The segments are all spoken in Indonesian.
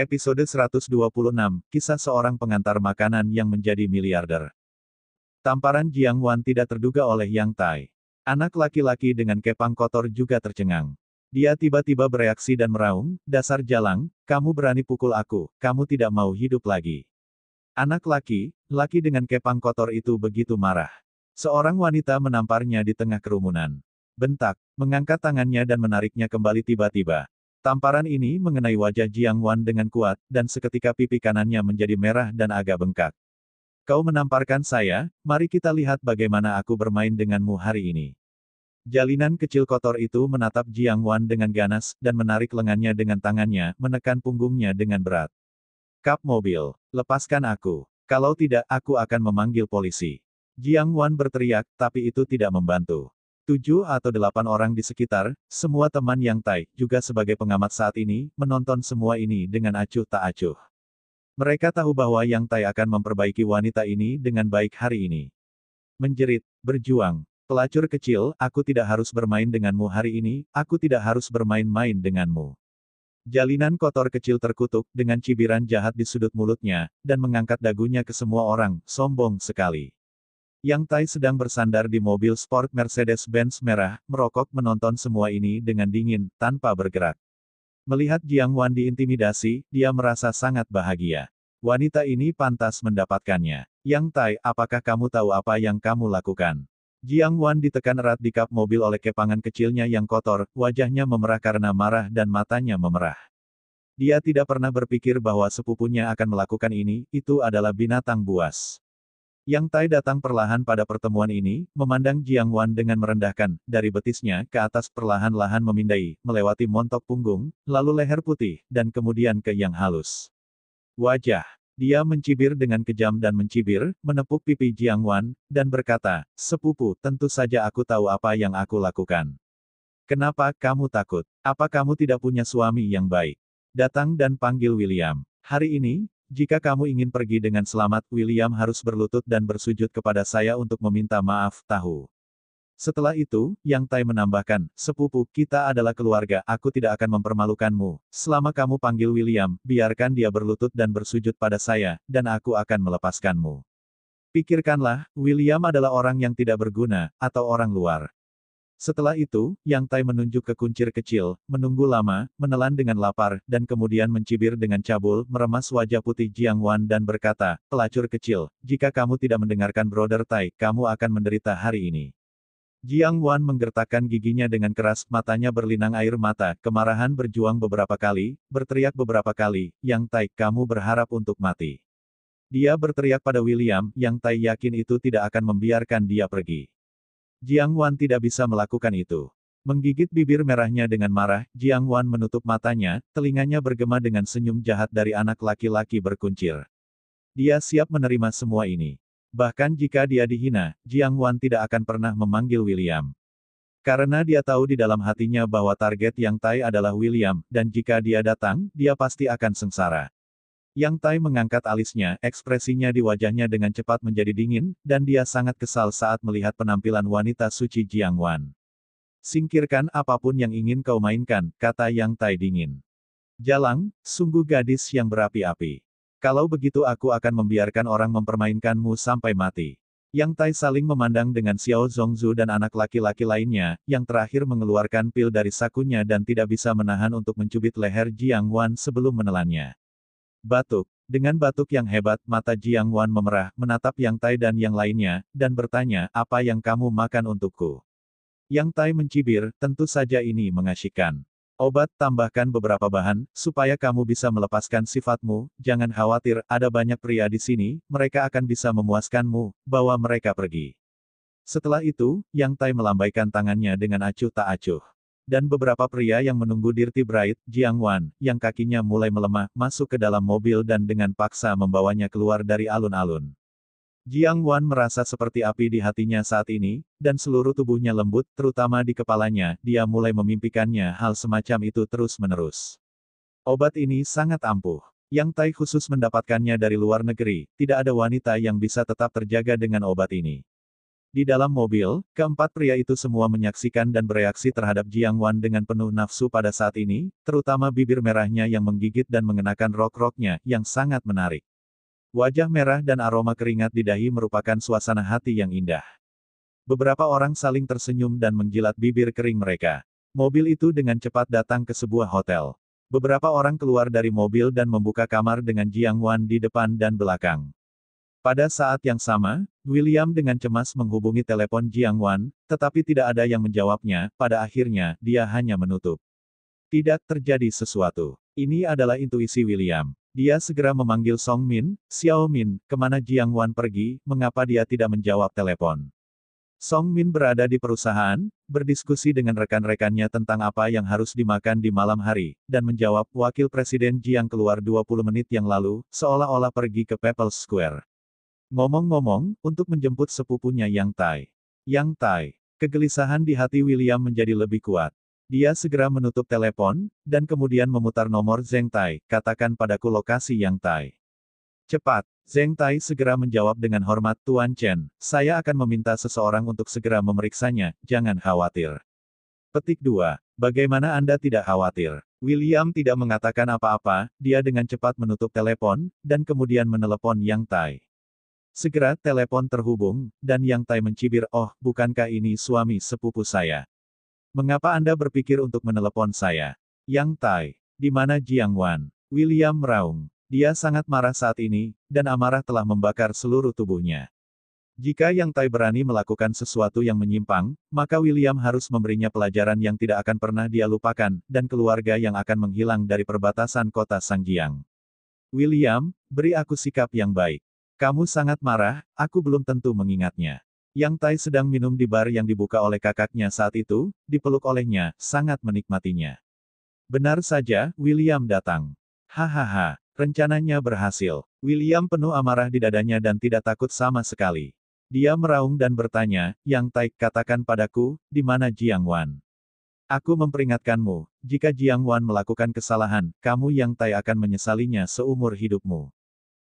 Episode 126, Kisah Seorang Pengantar Makanan yang Menjadi Miliarder. Tamparan Jiang Wan tidak terduga oleh Yang Tai. Anak laki-laki dengan kepang kotor juga tercengang. Dia tiba-tiba bereaksi dan meraung, "Dasar jalang, kamu berani pukul aku, kamu tidak mau hidup lagi." Anak laki dengan kepang kotor itu begitu marah. Seorang wanita menamparnya di tengah kerumunan. Bentak, mengangkat tangannya dan menariknya kembali tiba-tiba. Tamparan ini mengenai wajah Jiang Wan dengan kuat, dan seketika pipi kanannya menjadi merah dan agak bengkak. "Kau menamparkan saya, mari kita lihat bagaimana aku bermain denganmu hari ini." Jalinan kecil kotor itu menatap Jiang Wan dengan ganas, dan menarik lengannya dengan tangannya, menekan punggungnya dengan berat. "Kap mobil, lepaskan aku. Kalau tidak, aku akan memanggil polisi." Jiang Wan berteriak, tapi itu tidak membantu. 7 atau 8 orang di sekitar, semua teman Yang Tai, juga sebagai pengamat saat ini, menonton semua ini dengan acuh tak acuh. Mereka tahu bahwa Yang Tai akan memperbaiki wanita ini dengan baik hari ini. Menjerit, berjuang. "Pelacur kecil, aku tidak harus bermain denganmu hari ini, aku tidak harus bermain-main denganmu." Jalinan kotor kecil terkutuk, dengan cibiran jahat di sudut mulutnya, dan mengangkat dagunya ke semua orang, sombong sekali. Yang Tai sedang bersandar di mobil sport Mercedes-Benz merah, merokok menonton semua ini dengan dingin, tanpa bergerak. Melihat Jiang Wan diintimidasi, dia merasa sangat bahagia. Wanita ini pantas mendapatkannya. "Yang Tai, apakah kamu tahu apa yang kamu lakukan?" Jiang Wan ditekan erat di kap mobil oleh kepangan kecilnya yang kotor, wajahnya memerah karena marah dan matanya memerah. Dia tidak pernah berpikir bahwa sepupunya akan melakukan ini, itu adalah binatang buas. Yang Tai datang perlahan pada pertemuan ini, memandang Jiang Wan dengan merendahkan, dari betisnya ke atas perlahan-lahan memindai, melewati montok punggung, lalu leher putih, dan kemudian ke yang halus. Wajah. Dia mencibir dengan kejam dan mencibir, menepuk pipi Jiang Wan, dan berkata, "Sepupu, tentu saja aku tahu apa yang aku lakukan. Kenapa kamu takut? Apa kamu tidak punya suami yang baik? Datang dan panggil William. Hari ini, jika kamu ingin pergi dengan selamat, William harus berlutut dan bersujud kepada saya untuk meminta maaf, tahu?" Setelah itu, Yang Tai menambahkan, "Sepupu, kita adalah keluarga, aku tidak akan mempermalukanmu. Selama kamu panggil William, biarkan dia berlutut dan bersujud pada saya, dan aku akan melepaskanmu. Pikirkanlah, William adalah orang yang tidak berguna, atau orang luar." Setelah itu, Yang Tai menunjuk ke kuncir kecil, menunggu lama, menelan dengan lapar, dan kemudian mencibir dengan cabul, meremas wajah putih Jiang Wan dan berkata, "Pelacur kecil, jika kamu tidak mendengarkan Brother Tai, kamu akan menderita hari ini." Jiang Wan menggertakkan giginya dengan keras, matanya berlinang air mata, kemarahan berjuang beberapa kali, berteriak beberapa kali, "Yang Tai, kamu berharap untuk mati." Dia berteriak pada William, Yang Tai yakin itu tidak akan membiarkan dia pergi. Jiang Wan tidak bisa melakukan itu. Menggigit bibir merahnya dengan marah, Jiang Wan menutup matanya, telinganya bergema dengan senyum jahat dari anak laki-laki berkuncir. Dia siap menerima semua ini. Bahkan jika dia dihina, Jiang Wan tidak akan pernah memanggil William. Karena dia tahu di dalam hatinya bahwa target Yang Tai adalah William, dan jika dia datang, dia pasti akan sengsara. Yang Tai mengangkat alisnya, ekspresinya di wajahnya dengan cepat menjadi dingin, dan dia sangat kesal saat melihat penampilan wanita suci Jiang Wan. "Singkirkan apapun yang ingin kau mainkan," kata Yang Tai dingin. "Jalang, sungguh gadis yang berapi-api. Kalau begitu aku akan membiarkan orang mempermainkanmu sampai mati." Yang Tai saling memandang dengan Xiao Zongzu dan anak laki-laki lainnya, yang terakhir mengeluarkan pil dari sakunya dan tidak bisa menahan untuk mencubit leher Jiang Wan sebelum menelannya. Batuk. Dengan batuk yang hebat, mata Jiang Wan memerah, menatap Yang Tai dan yang lainnya, dan bertanya, "Apa yang kamu makan untukku?" Yang Tai mencibir, "Tentu saja ini mengasyikkan. Obat, tambahkan beberapa bahan, supaya kamu bisa melepaskan sifatmu, jangan khawatir, ada banyak pria di sini, mereka akan bisa memuaskanmu, bawa mereka pergi." Setelah itu, Yang Tai melambaikan tangannya dengan acuh tak acuh. Dan beberapa pria yang menunggu Dirty Bright, Jiang Wan, yang kakinya mulai melemah, masuk ke dalam mobil dan dengan paksa membawanya keluar dari alun-alun. Jiang Wan merasa seperti api di hatinya saat ini, dan seluruh tubuhnya lembut, terutama di kepalanya, dia mulai memimpikannya hal semacam itu terus-menerus. Obat ini sangat ampuh. Yang Tai khusus mendapatkannya dari luar negeri, tidak ada wanita yang bisa tetap terjaga dengan obat ini. Di dalam mobil, keempat pria itu semua menyaksikan dan bereaksi terhadap Jiang Wan dengan penuh nafsu pada saat ini, terutama bibir merahnya yang menggigit dan mengenakan rok-roknya, yang sangat menarik. Wajah merah dan aroma keringat di dahi merupakan suasana hati yang indah. Beberapa orang saling tersenyum dan menjilat bibir kering mereka. Mobil itu dengan cepat datang ke sebuah hotel. Beberapa orang keluar dari mobil dan membuka kamar dengan Jiang Wan di depan dan belakang. Pada saat yang sama, William dengan cemas menghubungi telepon Jiang Wan, tetapi tidak ada yang menjawabnya. Pada akhirnya, dia hanya menutup. Tidak terjadi sesuatu. Ini adalah intuisi William. Dia segera memanggil Song Min, Xiao Min, kemana Jiang Wan pergi, mengapa dia tidak menjawab telepon. Song Min berada di perusahaan, berdiskusi dengan rekan-rekannya tentang apa yang harus dimakan di malam hari, dan menjawab Wakil Presiden Jiang keluar 20 menit yang lalu, seolah-olah pergi ke People's Square. Ngomong-ngomong, untuk menjemput sepupunya Yang Tai. Yang Tai. Kegelisahan di hati William menjadi lebih kuat. Dia segera menutup telepon, dan kemudian memutar nomor Zheng Tai, katakan padaku lokasi Yang Tai. Cepat. Zheng Tai segera menjawab dengan hormat Tuan Chen, saya akan meminta seseorang untuk segera memeriksanya, jangan khawatir. Petik 2. Bagaimana Anda tidak khawatir? William tidak mengatakan apa-apa, dia dengan cepat menutup telepon, dan kemudian menelepon Yang Tai. Segera telepon terhubung, dan Yang Tai mencibir, oh, bukankah ini suami sepupu saya? Mengapa Anda berpikir untuk menelepon saya? Yang Tai, di mana Jiang Wan? William meraung. Dia sangat marah saat ini, dan amarah telah membakar seluruh tubuhnya. Jika Yang Tai berani melakukan sesuatu yang menyimpang, maka William harus memberinya pelajaran yang tidak akan pernah dia lupakan, dan keluarga yang akan menghilang dari perbatasan kota Sangjiang. William, beri aku sikap yang baik. Kamu sangat marah, aku belum tentu mengingatnya. Yang Tai sedang minum di bar yang dibuka oleh kakaknya saat itu, dipeluk olehnya, sangat menikmatinya. Benar saja, William datang. Hahaha, rencananya berhasil. William penuh amarah di dadanya dan tidak takut sama sekali. Dia meraung dan bertanya, Yang Tai, katakan padaku, di mana Jiang Wan? Aku memperingatkanmu, jika Jiang Wan melakukan kesalahan, kamu Yang Tai akan menyesalinya seumur hidupmu.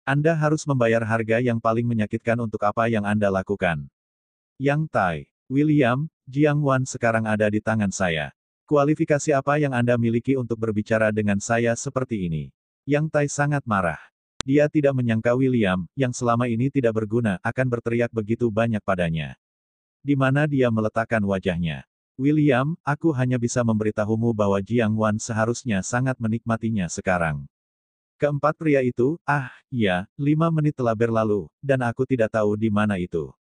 Anda harus membayar harga yang paling menyakitkan untuk apa yang Anda lakukan. Yang Tai, William, Jiang Wan sekarang ada di tangan saya. Kualifikasi apa yang Anda miliki untuk berbicara dengan saya seperti ini? Yang Tai sangat marah. Dia tidak menyangka William, yang selama ini tidak berguna, akan berteriak begitu banyak padanya. Di mana dia meletakkan wajahnya? William, aku hanya bisa memberitahumu bahwa Jiang Wan seharusnya sangat menikmatinya sekarang. Keempat pria itu, iya, 5 menit telah berlalu, dan aku tidak tahu di mana itu.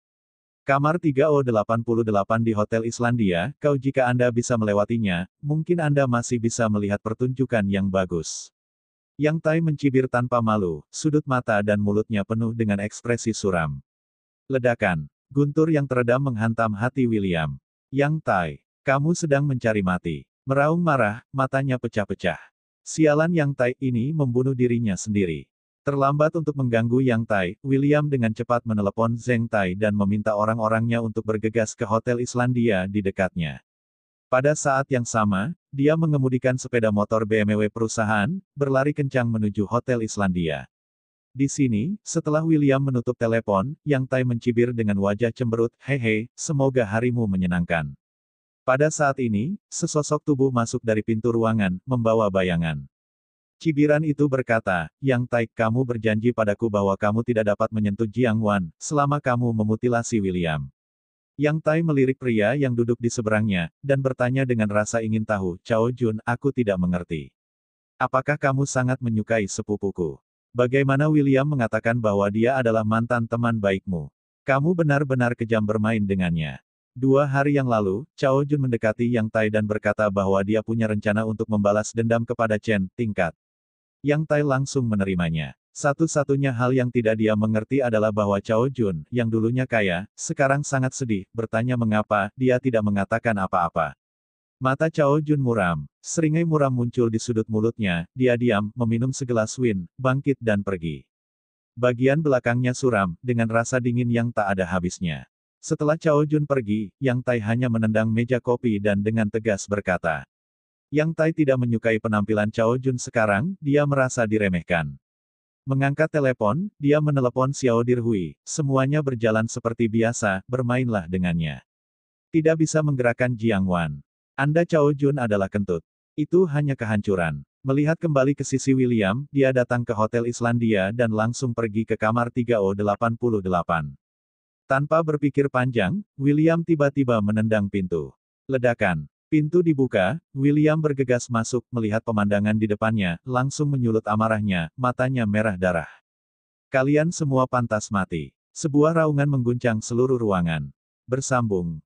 Kamar 3O88 di Hotel Islandia, jika Anda bisa melewatinya, mungkin Anda masih bisa melihat pertunjukan yang bagus. Yang Tai mencibir tanpa malu, sudut mata dan mulutnya penuh dengan ekspresi suram. Ledakan. Guntur yang teredam menghantam hati William. Yang Tai, kamu sedang mencari mati. Meraung marah, matanya pecah-pecah. Sialan Yang Tai ini membunuh dirinya sendiri. Terlambat untuk mengganggu Yang Tai, William dengan cepat menelepon Zheng Tai dan meminta orang-orangnya untuk bergegas ke Hotel Islandia di dekatnya. Pada saat yang sama, dia mengemudikan sepeda motor BMW perusahaan, berlari kencang menuju Hotel Islandia. Di sini, setelah William menutup telepon, Yang Tai mencibir dengan wajah cemberut, hehe, semoga harimu menyenangkan. Pada saat ini, sesosok tubuh masuk dari pintu ruangan, membawa bayangan. Cibiran itu berkata, Yang Tai, kamu berjanji padaku bahwa kamu tidak dapat menyentuh Jiang Wan, selama kamu memutilasi William. Yang Tai melirik pria yang duduk di seberangnya, dan bertanya dengan rasa ingin tahu, Chao Jun, aku tidak mengerti. Apakah kamu sangat menyukai sepupuku? Bagaimana William mengatakan bahwa dia adalah mantan teman baikmu? Kamu benar-benar kejam bermain dengannya. 2 hari yang lalu, Chao Jun mendekati Yang Tai dan berkata bahwa dia punya rencana untuk membalas dendam kepada Chen, tingkat. Yang Tai langsung menerimanya. Satu-satunya hal yang tidak dia mengerti adalah bahwa Chao Jun, yang dulunya kaya, sekarang sangat sedih, bertanya mengapa, dia tidak mengatakan apa-apa. Mata Chao Jun muram. Seringai muram muncul di sudut mulutnya, dia diam, meminum segelas win, bangkit dan pergi. Bagian belakangnya suram, dengan rasa dingin yang tak ada habisnya. Setelah Chao Jun pergi, Yang Tai hanya menendang meja kopi dan dengan tegas berkata. Yang Tai tidak menyukai penampilan Chao Jun sekarang, dia merasa diremehkan. Mengangkat telepon, dia menelepon Xiao Dirhui. Semuanya berjalan seperti biasa, bermainlah dengannya. Tidak bisa menggerakkan Jiang Wan. Anda Cao Jun adalah kentut. Itu hanya kehancuran. Melihat kembali ke sisi William, dia datang ke Hotel Islandia dan langsung pergi ke kamar 3O88. Tanpa berpikir panjang, William tiba-tiba menendang pintu. Ledakan. Pintu dibuka, William bergegas masuk, melihat pemandangan di depannya, langsung menyulut amarahnya, matanya merah darah. Kalian semua pantas mati. Sebuah raungan mengguncang seluruh ruangan. Bersambung.